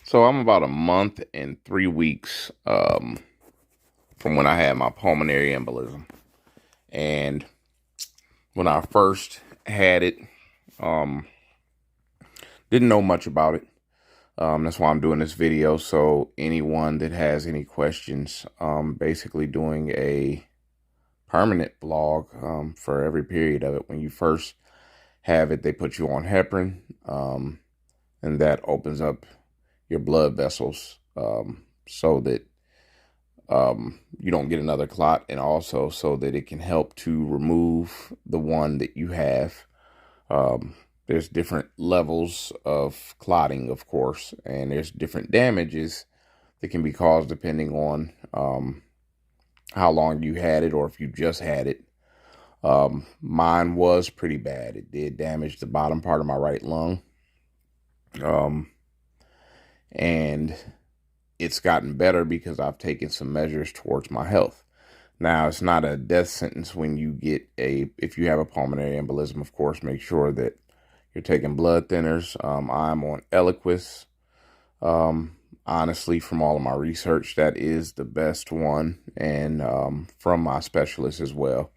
So I'm about a month and 3 weeks from when I had my pulmonary embolism. And when I first had it, um, didn't know much about it. That's why I'm doing this video. So anyone that has any questions, basically doing a permanent vlog for every period of it. When you first have it, they put you on heparin, and that opens up your blood vessels so that you don't get another clot, and also so that it can help to remove the one that you have. There's different levels of clotting, of course, and there's different damages that can be caused depending on how long you had it or if you just had it. Mine was pretty bad. It did damage the bottom part of my right lung. And it's gotten better because I've taken some measures towards my health. Now, it's not a death sentence when you get if you have a pulmonary embolism. Of course, make sure that you're taking blood thinners. I'm on Eliquis. Honestly, from all of my research, that is the best one, and from my specialist as well.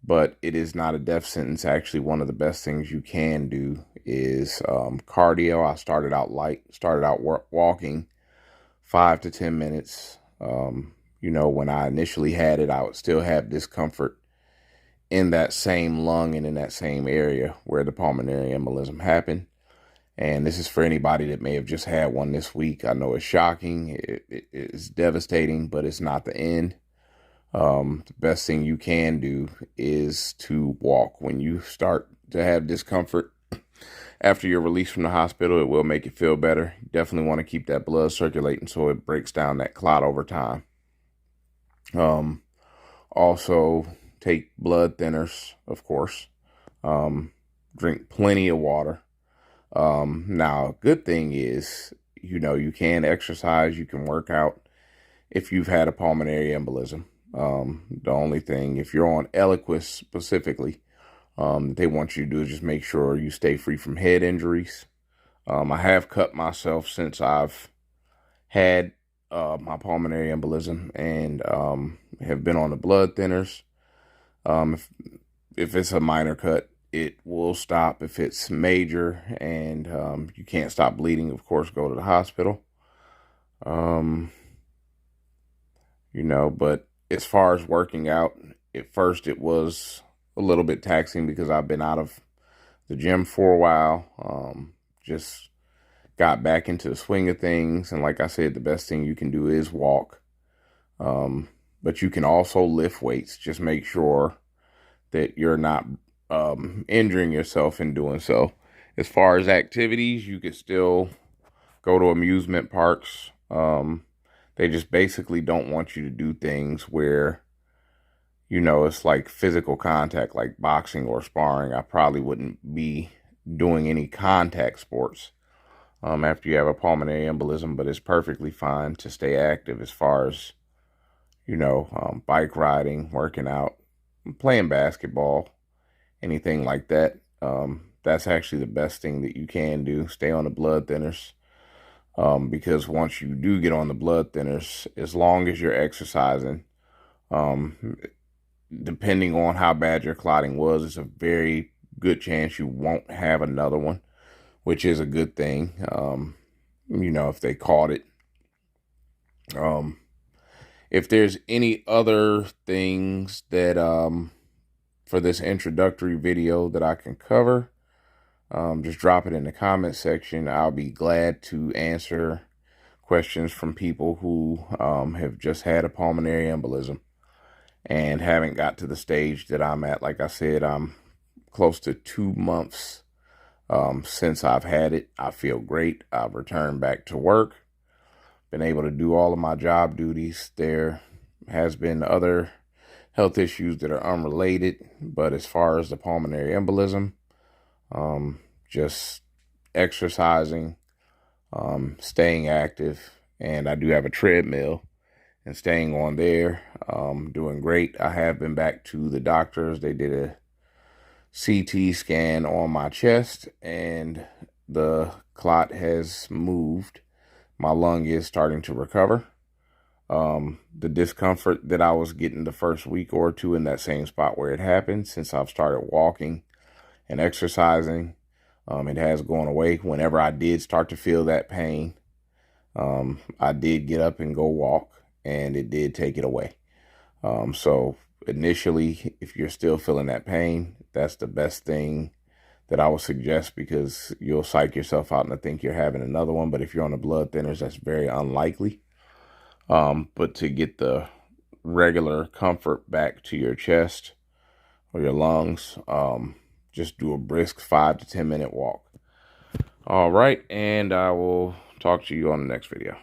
But it is not a death sentence. Actually, one of the best things you can do is cardio. I started out walking 5 to 10 minutes. When I initially had it, I would still have discomfort in that same lung and in that same area where the pulmonary embolism happened. And this is for anybody that may have just had one this week. I know it's shocking. It's devastating, but it's not the end. The best thing you can do is to walk. When you start to have discomfort after you're released from the hospital, it will make you feel better. You definitely want to keep that blood circulating so it breaks down that clot over time. Also take blood thinners, of course. Drink plenty of water. Now, good thing is, you can exercise, you can work out if you've had a pulmonary embolism. The only thing, if you're on Eliquis specifically, they want you to do is just make sure you stay free from head injuries. I have cut myself since I've had my pulmonary embolism, and have been on the blood thinners. If it's a minor cut, it will stop. If it's major and you can't stop bleeding, of course, go to the hospital. But as far as working out, at first it was a little bit taxing because I've been out of the gym for a while. Just got back into the swing of things. And like I said, the best thing you can do is walk. But you can also lift weights. Just make sure that you're not injuring yourself in doing so. As far as activities, you could still go to amusement parks. They just basically don't want you to do things where, it's like physical contact, like boxing or sparring. I probably wouldn't be doing any contact sports after you have a pulmonary embolism, but it's perfectly fine to stay active as far as, bike riding, working out, playing basketball, anything like that. That's actually the best thing that you can do. Stay on the blood thinners. Because once you do get on the blood thinners, as long as you're exercising, depending on how bad your clotting was, it's a very good chance you won't have another one, which is a good thing. If they caught it. If there's any other things that, for this introductory video that I can cover, just drop it in the comment section. I'll be glad to answer questions from people who have just had a pulmonary embolism and haven't got to the stage that I'm at. Like I said, I'm close to 2 months since I've had it. I feel great. I've returned back to work, been able to do all of my job duties. There has been other health issues that are unrelated, but as far as the pulmonary embolism, just exercising, staying active, and I do have a treadmill and staying on there, doing great. I have been back to the doctors. They did a CT scan on my chest, and the clot has moved. My lung is starting to recover. The discomfort that I was getting the first week or two in that same spot where it happened, since I've started walking and exercising, it has gone away. Whenever I did start to feel that pain, I did get up and go walk, and it did take it away. So initially, if you're still feeling that pain, that's the best thing that I would suggest, because you'll psych yourself out and think you're having another one. But if you're on the blood thinners, that's very unlikely. But to get the regular comfort back to your chest or your lungs, just do a brisk 5 to 10 minute walk. All right, and I will talk to you on the next video.